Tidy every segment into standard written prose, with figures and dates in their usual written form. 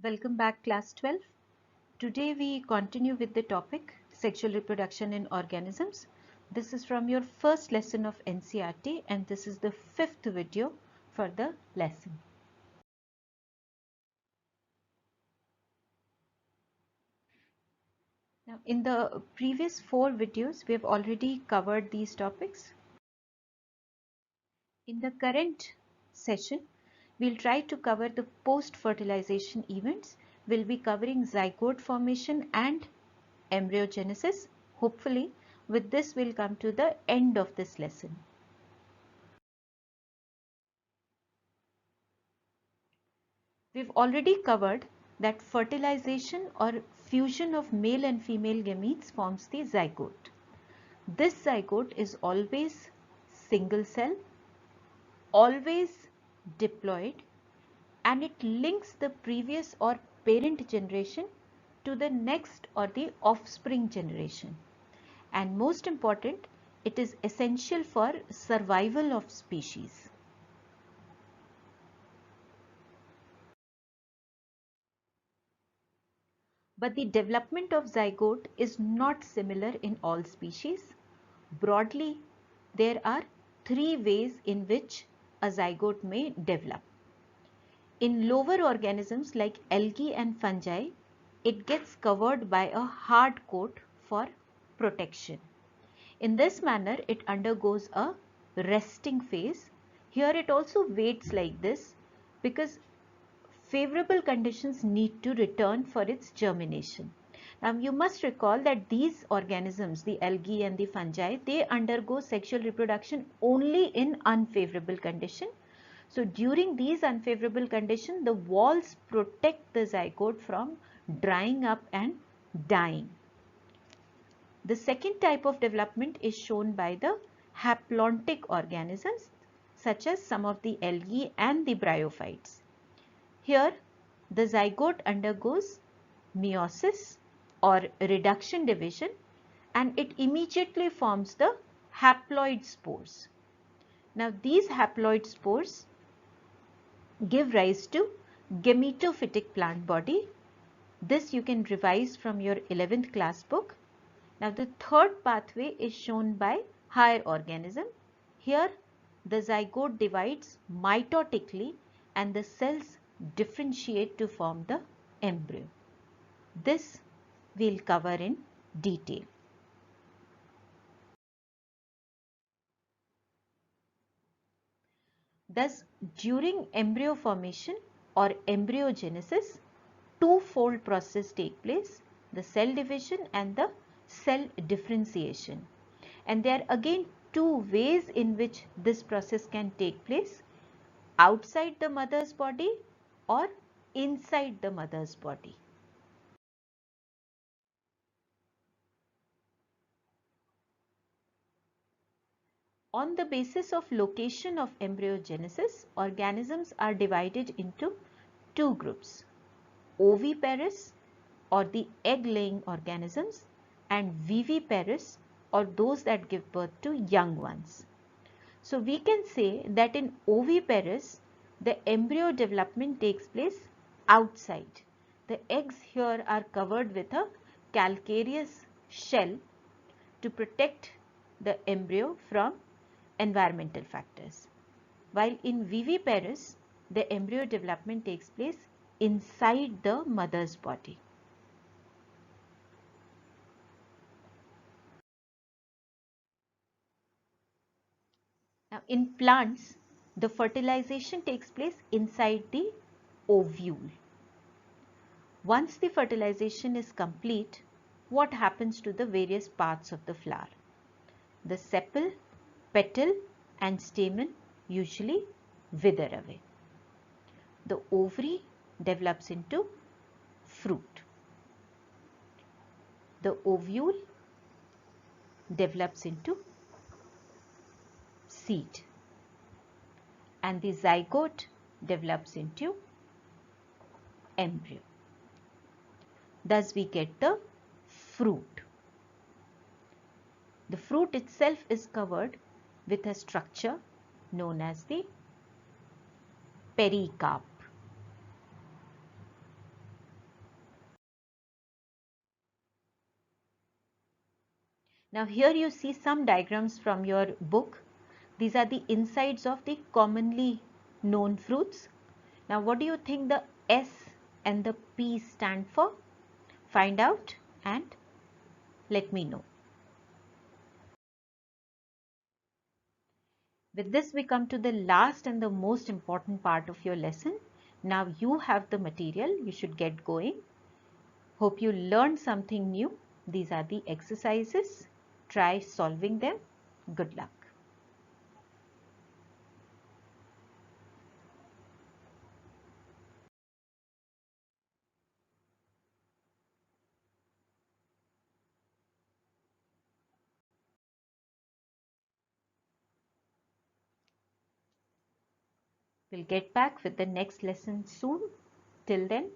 Welcome back, class 12. Today we continue with the topic sexual reproduction in organisms. This is from your first lesson of NCERT and this is the fifth video for the lesson. Now, in the previous 4 videos, we have already covered these topics. In the current session, we'll try to cover the post-fertilization events. We'll be covering zygote formation and embryogenesis. Hopefully, with this we'll come to the end of this lesson. We've already covered that fertilization or fusion of male and female gametes forms the zygote. This zygote is always single cell, always diploid, and it links the previous or parent generation to the next or the offspring generation. And most important, it is essential for survival of species. But the development of zygote is not similar in all species. Broadly, there are 3 ways in which a zygote may develop. In lower organisms like algae and fungi, it gets covered by a hard coat for protection. In this manner, it undergoes a resting phase. Here it also waits like this because favorable conditions need to return for its germination. Now you must recall that these organisms, the algae and the fungi, they undergo sexual reproduction only in unfavorable condition. So during these unfavorable conditions, the walls protect the zygote from drying up and dying. The second type of development is shown by the haplontic organisms such as some of the algae and the bryophytes. Here, the zygote undergoes meiosis or reduction division and it immediately forms the haploid spores. Now, these haploid spores give rise to gametophytic plant body. This you can revise from your 11th class book. Now, the third pathway is shown by higher organism. Here, the zygote divides mitotically and the cells differentiate to form the embryo. This we'll cover in detail. Thus, during embryo formation or embryogenesis, two-fold process take place, the cell division and the cell differentiation. And there are again 2 ways in which this process can take place: outside the mother's body or inside the mother's body. On the basis of location of embryogenesis, organisms are divided into 2 groups: oviparous or the egg-laying organisms and viviparous or those that give birth to young ones. So we can say that in oviparous, the embryo development takes place outside. The eggs here are covered with a calcareous shell to protect the embryo from environmental factors. While in viviparous, the embryo development takes place inside the mother's body. Now, in plants, the fertilization takes place inside the ovule. Once the fertilization is complete, what happens to the various parts of the flower? The sepal, petal and stamen usually wither away. The ovary develops into fruit. The ovule develops into seed and the zygote develops into embryo. Thus we get the fruit. The fruit itself is covered with a structure known as the pericarp. Now here you see some diagrams from your book. These are the insides of the commonly known fruits. Now what do you think the S and the P stand for? Find out and let me know. With this we come to the last and the most important part of your lesson. Now you have the material, you should get going. Hope you learned something new. These are the exercises. Try solving them. Good luck. We'll get back with the next lesson soon. Till then,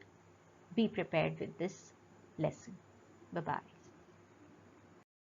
be prepared with this lesson. Bye-bye.